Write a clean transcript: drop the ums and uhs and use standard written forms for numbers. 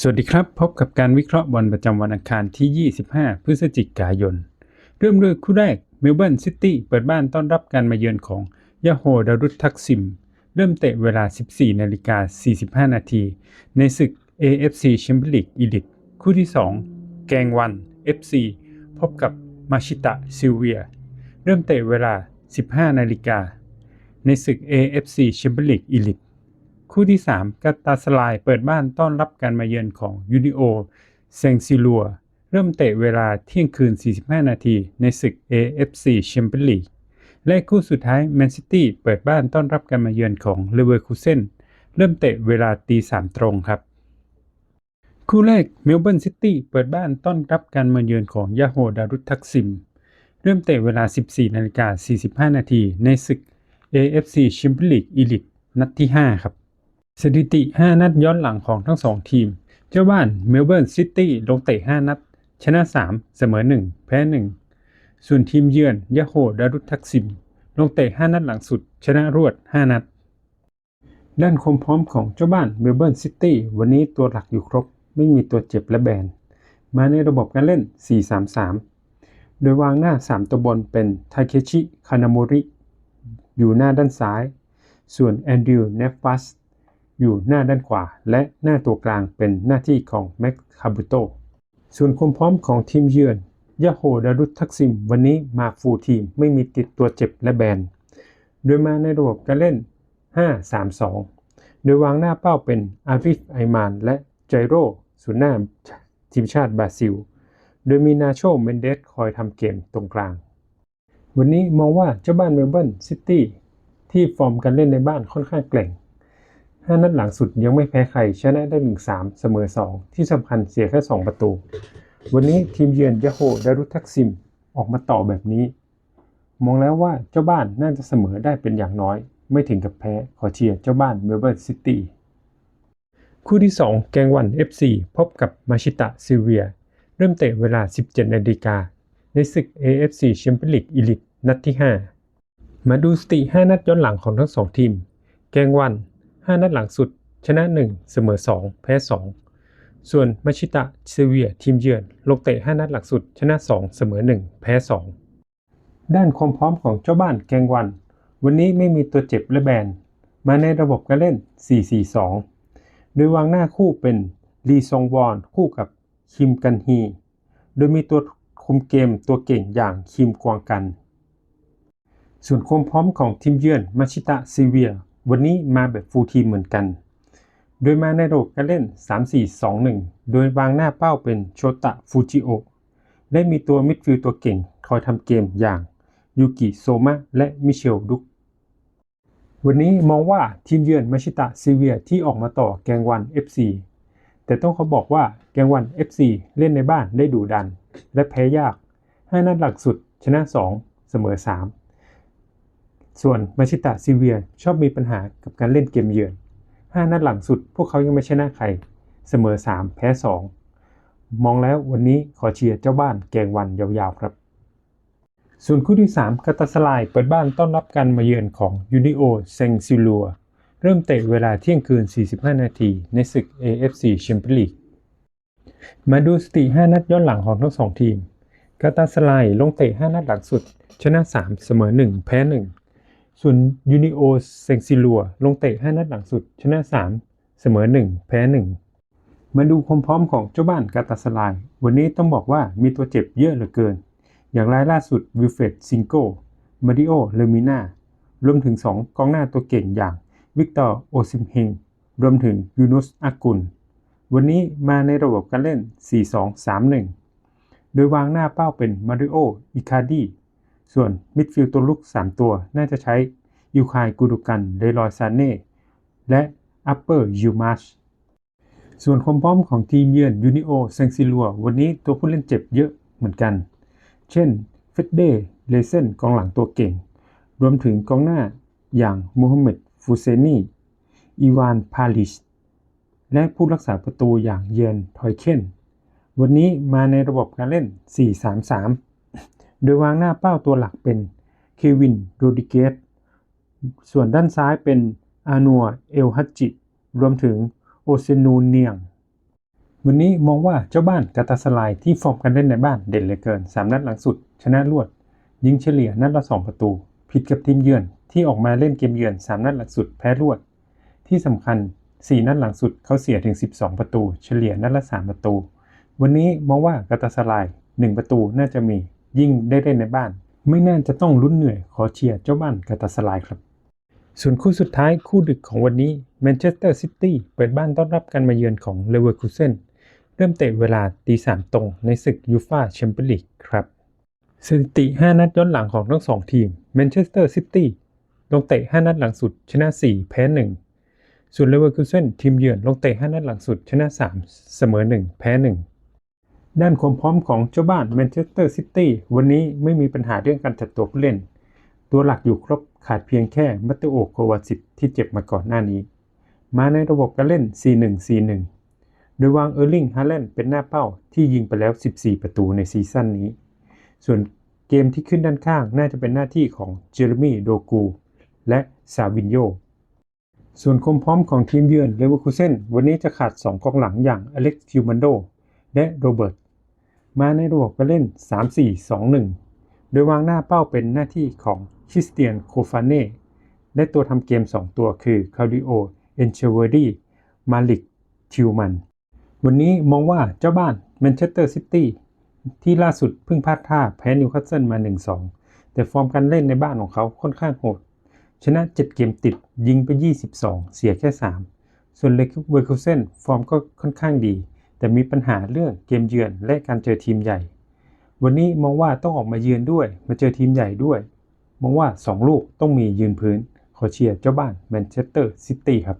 สวัสดีครับพบกับการวิเคราะห์บอลประจำวันอังคารที่ 25 พฤศจิกายนเริ่มด้วยคู่แรกเมลเบิร์นซิตี้เปิดบ้านต้อนรับการมาเยือนของยาโฮดารุตทักซิมเริ่มเตะเวลา 14:45 นาทีในศึก AFC Champions League Elite คู่ที่ 2 แกงวัน FC พบกับมาชิตะซิลเวียเริ่มเตะเวลา 15 นาฬิกาในศึก AFC Champions League Eliteคู่ที่ 3 กาตาสลายเปิดบ้านต้อนรับการมาเยือนของยูนิโอเซงซิลัวเริ่มเตะเวลาเที่ยงคืน 45 นาทีในศึก AFC Champions League และคู่สุดท้ายแมนซิตี้เปิดบ้านต้อนรับการมาเยือนของเลเวอร์คูเซ่นเริ่มเตะเวลา 3:00 ตรงครับคู่แรกเมลเบิร์นซิตี้เปิดบ้านต้อนรับการมาเยือนของยาโฮดารุตทักซิมเริ่มเตะเวลา 14:45 นาทีในศึก AFC Champions League Elite นัดที่ 5 ครับสถิติ 5 นัดย้อนหลังของทั้ง2ทีมเจ้าบ้านเมลเบิร์นซิตี้ลงเตะ 5 นัดชนะ 3 เสมอ 1 แพ้ 1 ส่วนทีมเยือนยาโฮดารุตทักซิมลงเตะ 5 นัดหลังสุดชนะรวด 5 นัดด้านความพร้อมของเจ้าบ้านเมลเบิร์นซิตี้วันนี้ตัวหลักอยู่ครบไม่มีตัวเจ็บและแบนมาในระบบการเล่น 4-3-3 โดยวางหน้า 3 ตัวบนเป็นทาเคชิคานาโมริอยู่หน้าด้านซ้ายส่วนแอนดริวเนฟฟัสอยู่หน้าด้านขวาและหน้าตัวกลางเป็นหน้าที่ของแม็กคาบุโตส่วนความพร้อมของทีมเยือนยาโฮดารุตทักซิมวันนี้มาฟูลทีมไม่มีติดตัวเจ็บและแบนโดยมาในระบบการเล่น 5-3-2 โดยวางหน้าเป้าเป็นอาริฟไอมานและไจโรศูนย์หน้าทีมชาติบราซิลโดยมีนาโชเมนเดสคอยทำเกมตรงกลางวันนี้มองว่าเจ้าบ้านเมลเบิร์นซิตี้ที่ฟอร์มการเล่นในบ้านค่อนข้างแกร่ง5 นัดหลังสุดยังไม่แพ้ใครชนะได้ 1-3 เสมอ 2 ที่สำคัญเสียแค่ 2 ประตูวันนี้ทีมเยือนยาโฮดารุตทักซิมออกมาต่อแบบนี้มองแล้วว่าเจ้าบ้านน่าจะเสมอได้เป็นอย่างน้อยไม่ถึงกับแพ้ขอเชียร์เจ้าบ้านเมลเบิร์นซิตี้คู่ที่ 2 แกงวัน FC พบกับมาชิตะซิลเวียเริ่มเตะเวลา 17 นาฬิกาในศึก AFC Champions League Elite นัดที่ 5 มาดูสถิติ 5 นัดย้อนหลังของทั้ง2ทีมแกงวัน5 นัดหลังสุดชนะ 1 เสมอ 2 แพ้ 2 ส่วนมาชิตะซิลเวียทีมเยือนลงเตะ 5 นัดหลังสุดชนะ 2 เสมอ 1 แพ้ 2 ด้านความพร้อมของเจ้าบ้านแกงวันนี้ไม่มีตัวเจ็บและแบนมาในระบบการเล่น 4-4-2 โดยวางหน้าคู่เป็นลีซองวอนคู่กับคิมกันฮีโดยมีตัวคุมเกมตัวเก่งอย่างคิมกวางกันส่วนความพร้อมของทีมเยือนมาชิตะซิลเวียวันนี้มาแบบฟูลทีมเหมือนกันโดยมาในระบบการเล่น 3-4-2-1 โดยวางหน้าเป้าเป็นโชตะฟูจิโอะและมีตัวมิดฟิลด์ตัวเก่งคอยทำเกมอย่างยูกิโซมะและมิเชลดุกวันนี้มองว่าทีมเยือนมาชิตะซิลเวียที่ออกมาต่อแกงวัน FC แต่ต้องเขาบอกว่าแกงวัน FC เล่นในบ้านได้ดุดันและแพ้ยาก5 นัดหลังสุดชนะ 2 เสมอ 3ส่วนมาชิตะซิลเวียชอบมีปัญหากับการเล่นเกมเยือน5 นัดหลังสุดพวกเขายังไม่ชนะใครเสมอ 3 แพ้ 2 มองแล้ววันนี้ขอเชียร์เจ้าบ้านแกงวันยาวๆครับส่วนคู่ที่ 3 กาตาสลายเปิดบ้านต้อนรับการมาเยือนของยูนิโอเซงซิลัวเริ่มเตะเวลาเที่ยงคืน 45 นาทีในศึก AFC Champions League มาดูสถิติ 5 นัดย้อนหลังของทั้ง2ทีมกาตาสลายลงเตะ 5 นัดหลังสุดชนะ 3 เสมอ 1 แพ้ 1 ส่วนยูนิโอเซงซิลัวลงเตะ 5 นัดหลังสุดชนะ 3 เสมอ 1 แพ้ 1 มาดูความพร้อมของเจ้าบ้านกาตาสลายวันนี้ต้องบอกว่ามีตัวเจ็บเยอะเหลือเกินอย่างรายล่าสุดวิลเฟรดซิงโกมาริโอเลมิน่ารวมถึง2 กองหน้าตัวเก่งอย่างวิกตอร์โอซิมเฮงรวมถึงยูนุสอากุลวันนี้มาในระบบการเล่น 4-2-3-1 โดยวางหน้าเป้าเป็นมาริโออิคาร์ดีส่วนมิดฟิลด์ตัวลุก3 ตัวน่าจะใช้ยูคายกูดูกันเดลอยซาเน่และอัปเปอร์ยูมาชส่วนความพร้อมของทีมเยือนยูนิโอเซงซิลัววันนี้ตัวผู้เล่นเจ็บเยอะเหมือนกันเช่นเฟดเดเลเซนกองหลังตัวเก่งรวมถึงกองหน้าอย่างมูฮัมเหม็ดฟูเซนีอีวานพาลิชและผู้รักษาประตูอย่างเยนทอยเคนวันนี้มาในระบบการเล่น 4-3-3 โดยวางหน้าเป้าตัวหลักเป็นเควินโรดิเกสส่วนด้านซ้ายเป็นอานัวเอลฮัจจิรวมถึงโอเซนูเนียง วันนี้มองว่าเจ้าบ้านกาตาสไลน์ที่ฟอร์มการเล่นในบ้านเด่นเหลือเกิน3นัดหลังสุดชนะรวดยิงเฉลี่ยนัดละ2ประตูผิดกับทีมเยือนที่ออกมาเล่นเกมเยือน3นัดหลังสุดแพ้รวดที่สำคัญ4นัดหลังสุดเขาเสียถึง12ประตูเฉลี่ยนัดละ3ประตูวันนี้มองว่ากาตาสไลน์1ประตูน่าจะมียิ่งได้เล่นในบ้านไม่น่าจะต้องลุ้นเหนื่อยขอเชียร์เจ้าบ้านกาตาสไลน์ครับส่วนคู่สุดท้ายคู่ดึกของวันนี้แมนเชสเตอร์ซิตี้เปิดบ้านต้อนรับการมาเยือนของเลเวอร์คูเซ่นเริ่มเตะเวลา 3:00 นตรงในศึกยูฟ่าแชมเปี้ยนลีกครับสถิติ5นัดย้อนหลังของทั้ง2ทีมแมนเชสเตอร์ซิตี้ลงเตะ5นัดหลังสุดชนะ4แพ้1ส่วนเลเวอร์คูเซ่นทีมเยือนลงเตะ5นัดหลังสุดชนะ3เสมอ1แพ้1ด้านความพร้อมของเจ้าบ้านแมนเชสเตอร์ซิตี้วันนี้ไม่มีปัญหาเรื่องการจัดตัวผู้เล่นตัวหลักอยู่ครบขาดเพียงแค่มัตเตโอ โควาซิชที่เจ็บมาก่อนหน้านี้มาในระบบการเล่น 4-1-4-1 โดยวางเออร์ลิง ฮาแลนด์เป็นหน้าเป้าที่ยิงไปแล้ว14ประตูในซีซั่นนี้ส่วนเกมที่ขึ้นด้านข้างน่าจะเป็นหน้าที่ของเจเรมีโดกูและซาวินโญส่วนความพร้อมของทีมเยือนเลเวอร์คูเซ่นวันนี้จะขาด2กองหลังอย่างอเล็กซ์ ทิวมันโดและโรเบิร์ตมาในระบบการเล่น 3-4-2-1 โดยวางหน้าเป้าเป็นหน้าที่ของคริสเตียน โคฟาเน่และตัวทำเกม2ตัวคือคาริโอ เอนเชเวอร์ดีมาลิก ทิวมันวันนี้มองว่าเจ้าบ้านแมนเชสเตอร์ซิตี้ที่ล่าสุดเพิ่งพลาดท่าแพ้นิวคาสเซิลมา 1-2 แต่ฟอร์มการเล่นในบ้านของเขาค่อนข้างโหดชนะ7เกมติดยิงไป22เสียแค่3ส่วนเลเวอร์คูเซ่นฟอร์มก็ค่อนข้างดีแต่มีปัญหาเรื่องเกมเยือนและการเจอทีมใหญ่วันนี้มองว่าต้องออกมาเยือนด้วยมาเจอทีมใหญ่ด้วยมองว่า2ลูกต้องมียืนพื้นขอเชียร์เจ้าบ้านแมนเชสเตอร์ซิตี้ครับ